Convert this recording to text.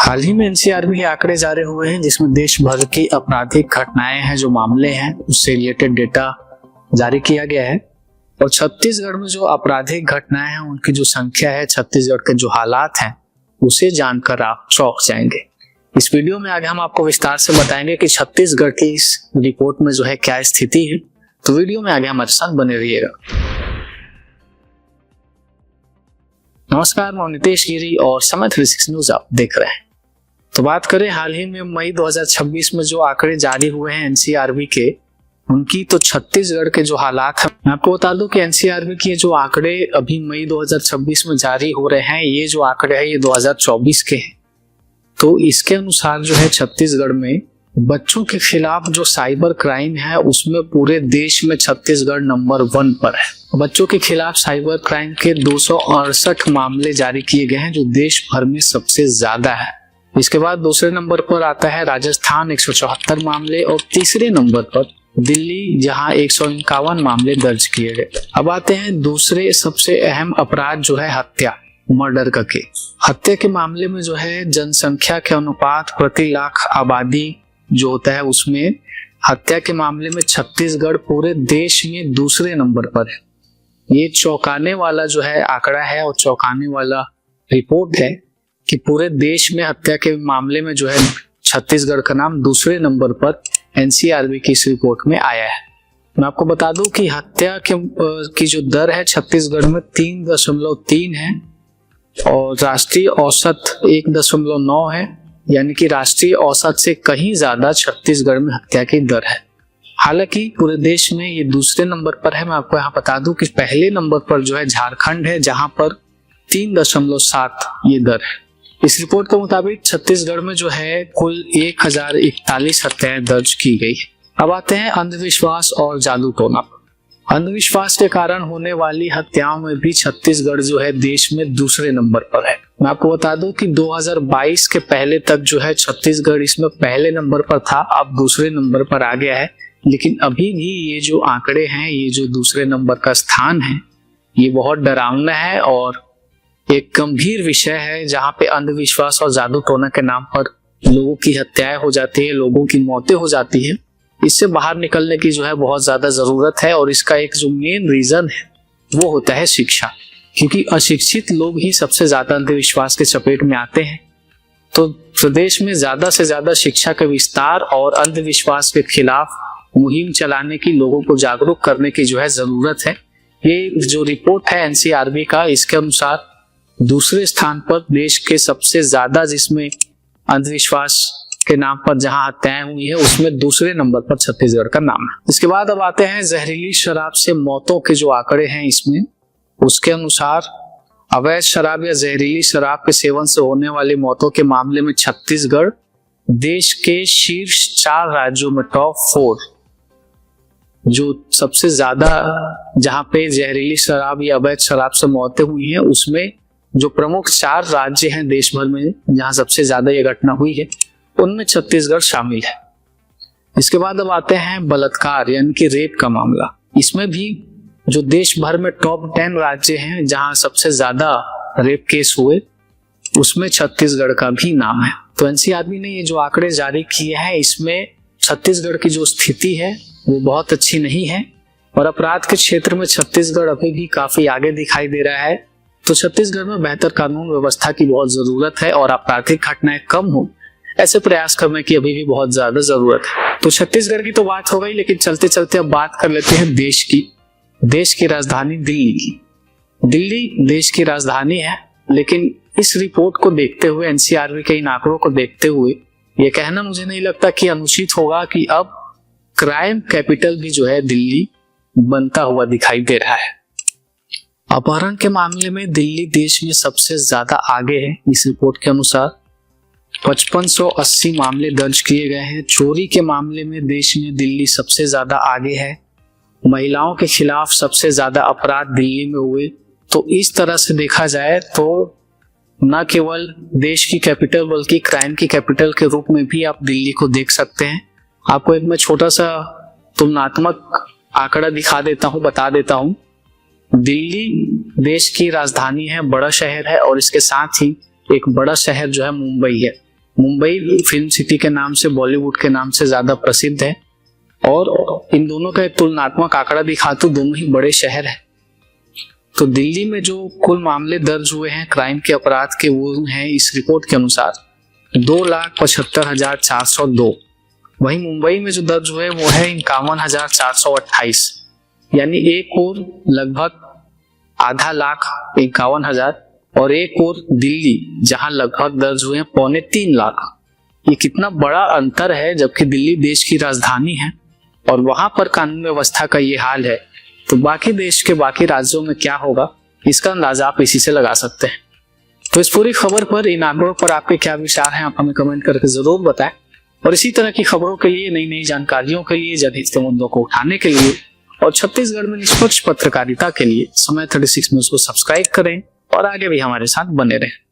हाल ही में एनसीआरबी के आंकड़े जारी हुए हैं जिसमें देश भर की आपराधिक घटनाएं हैं, जो मामले हैं उससे रिलेटेड डेटा जारी किया गया है। और छत्तीसगढ़ में जो आपराधिक घटनाएं हैं उनकी जो संख्या है, छत्तीसगढ़ के जो हालात हैं उसे जानकर आप चौंक जाएंगे। इस वीडियो में आगे हम आपको विस्तार से बताएंगे कि छत्तीसगढ़ की इस रिपोर्ट में जो है क्या स्थिति है। तो वीडियो में आगे हमारे साथ बने रहिएगा। नमस्कार, मैं नितेश गिरी और समय 360 न्यूज आप देख रहे हैं। तो बात करें हाल ही में मई 2026 में जो आंकड़े जारी हुए हैं एनसीआरबी के, उनकी तो छत्तीसगढ़ के जो हालात हैं, मैं आपको बता दूं कि एनसीआरबी के जो आंकड़े अभी मई 2026 में जारी हो रहे हैं, ये जो आंकड़े हैं ये 2024 के हैं। तो इसके अनुसार जो है छत्तीसगढ़ में बच्चों के खिलाफ जो साइबर क्राइम है उसमें पूरे देश में छत्तीसगढ़ नंबर 1 पर है। बच्चों के खिलाफ साइबर क्राइम के 268 मामले जारी किए गए हैं, जो देश भर में सबसे ज्यादा है। इसके बाद दूसरे नंबर पर आता है राजस्थान, 174 मामले, और तीसरे नंबर पर दिल्ली, जहां 151 मामले दर्ज किए गए। अब आते हैं दूसरे सबसे अहम अपराध जो है हत्या, मर्डर का केस। हत्या के मामले में जो है जनसंख्या के अनुपात प्रति लाख आबादी जो होता है उसमें हत्या के मामले में छत्तीसगढ़ पूरे देश में दूसरे नंबर पर है। ये चौंकाने वाला जो है आंकड़ा है और चौंकाने वाला रिपोर्ट है कि पूरे देश में हत्या के मामले में जो है छत्तीसगढ़ का नाम दूसरे नंबर पर एनसीआरबी की इस रिपोर्ट में आया है। मैं आपको बता दूं कि हत्या की जो दर है छत्तीसगढ़ में 3.3 है और राष्ट्रीय औसत 1.9 है, यानी कि राष्ट्रीय औसत से कहीं ज्यादा छत्तीसगढ़ में हत्या की दर है। हालांकि पूरे देश में ये दूसरे नंबर पर है। मैं आपको यहाँ बता दूं कि पहले नंबर पर जो है झारखंड है, जहां पर 3.7 ये दर है। इस रिपोर्ट के मुताबिक छत्तीसगढ़ में जो है कुल 1041 हत्याएं दर्ज की गई। अब आते हैं अंधविश्वास और जादू टोना पर। अंधविश्वास के कारण होने वाली हत्याओं में भी छत्तीसगढ़ जो है देश में दूसरे नंबर पर है। मैं आपको बता दूं कि 2022 के पहले तक जो है छत्तीसगढ़ इसमें पहले नंबर पर था, अब दूसरे नंबर पर आ गया है। लेकिन अभी भी ये जो आंकड़े हैं, ये जो दूसरे नंबर का स्थान है, ये बहुत डरावना है और एक गंभीर विषय है, जहाँ पे अंधविश्वास और जादू टोना के नाम पर लोगों की हत्याएं हो जाती है, लोगों की मौतें हो जाती है। इससे बाहर निकलने की जो है बहुत ज्यादा जरूरत है और इसका एक जो मेन रीजन है वो होता है शिक्षा, क्योंकि अशिक्षित लोग ही सबसे ज्यादा अंधविश्वास के चपेट में आते हैं। तो प्रदेश में ज्यादा से ज्यादा शिक्षा का विस्तार और अंधविश्वास के खिलाफ मुहिम चलाने की, लोगों को जागरूक करने की जो है जरूरत है। ये जो रिपोर्ट है एनसीआरबी का, इसके अनुसार दूसरे स्थान पर देश के सबसे ज्यादा जिसमें अंधविश्वास के नाम पर जहां हत्याएं हुई है, उसमें दूसरे नंबर पर छत्तीसगढ़ का नाम है। इसके बाद अब आते हैं जहरीली शराब से मौतों के जो आंकड़े हैं इसमें, उसके अनुसार अवैध शराब या जहरीली शराब के सेवन से होने वाली मौतों के मामले में छत्तीसगढ़ देश के शीर्ष 4 राज्यों में टॉप 4, जो सबसे ज्यादा जहां पे जहरीली शराब या अवैध शराब से मौतें हुई हैं, उसमें जो प्रमुख 4 राज्य हैं देश भर में जहां सबसे ज्यादा ये घटना हुई है, उनमें छत्तीसगढ़ शामिल है। इसके बाद अब आते हैं बलात्कार यानी कि रेप का मामला। इसमें भी जो देश भर में टॉप 10 राज्य हैं जहां सबसे ज्यादा रेप केस हुए, उसमें छत्तीसगढ़ का भी नाम है। तो एनसीआरबी ने ये जो आंकड़े जारी किए हैं, इसमें छत्तीसगढ़ की जो स्थिति है वो बहुत अच्छी नहीं है और अपराध के क्षेत्र में छत्तीसगढ़ अभी भी काफी आगे दिखाई दे रहा है। तो छत्तीसगढ़ में बेहतर कानून व्यवस्था की बहुत जरूरत है और आपराधिक घटनाएं कम हो, ऐसे प्रयास करने की अभी भी बहुत ज्यादा जरूरत है। तो छत्तीसगढ़ की तो बात हो गई, लेकिन चलते चलते अब बात कर लेते हैं देश की राजधानी दिल्ली की। दिल्ली देश की राजधानी है, लेकिन इस रिपोर्ट को देखते हुए, एनसीआरबी के इन आंकड़ों को देखते हुए, ये कहना मुझे नहीं लगता कि अनुचित होगा कि अब क्राइम कैपिटल भी जो है दिल्ली बनता हुआ दिखाई दे रहा है। अपहरण के मामले में दिल्ली देश में सबसे ज्यादा आगे है। इस रिपोर्ट के अनुसार 5580 मामले दर्ज किए गए हैं। चोरी के मामले में देश में दिल्ली सबसे ज्यादा आगे है। महिलाओं के खिलाफ सबसे ज्यादा अपराध दिल्ली में हुए। तो इस तरह से देखा जाए तो न केवल देश की कैपिटल बल्कि क्राइम की कैपिटल के रूप में भी आप दिल्ली को देख सकते हैं। आपको एक मैं छोटा सा तुलनात्मक आंकड़ा दिखा देता हूं, बता देता हूं। दिल्ली देश की राजधानी है, बड़ा शहर है और इसके साथ ही एक बड़ा शहर जो है मुंबई है। मुंबई फिल्म सिटी के नाम से, बॉलीवुड के नाम से ज्यादा प्रसिद्ध है। और इन दोनों का एक तुलनात्मक आंकड़ा दिखा तो दोनों ही बड़े शहर हैं। तो दिल्ली में जो कुल मामले दर्ज हुए हैं क्राइम के, अपराध के, वो हैं इस रिपोर्ट के अनुसार 2,75,402। वहीं मुंबई में जो दर्ज हुए वो है 51,428, यानी एक और लगभग आधा लाख 51,000, और एक और दिल्ली जहां लगभग दर्ज हुए हैं 2.25 लाख। ये कितना बड़ा अंतर है, जबकि दिल्ली देश की राजधानी है और वहां पर कानून व्यवस्था का ये हाल है, तो बाकी देश के बाकी राज्यों में क्या होगा इसका अंदाजा आप इसी से लगा सकते हैं। तो इस पूरी खबर पर, इन आंकड़ों पर आपके क्या विचार हैं, आप हमें कमेंट करके जरूर बताएं। और इसी तरह की खबरों के लिए, नई नई जानकारियों के लिए, जनहित के मुद्दों को उठाने के लिए और छत्तीसगढ़ में निष्पक्ष पत्रकारिता के लिए समय 36 न्यूज को सब्सक्राइब करें और आगे भी हमारे साथ बने रहें।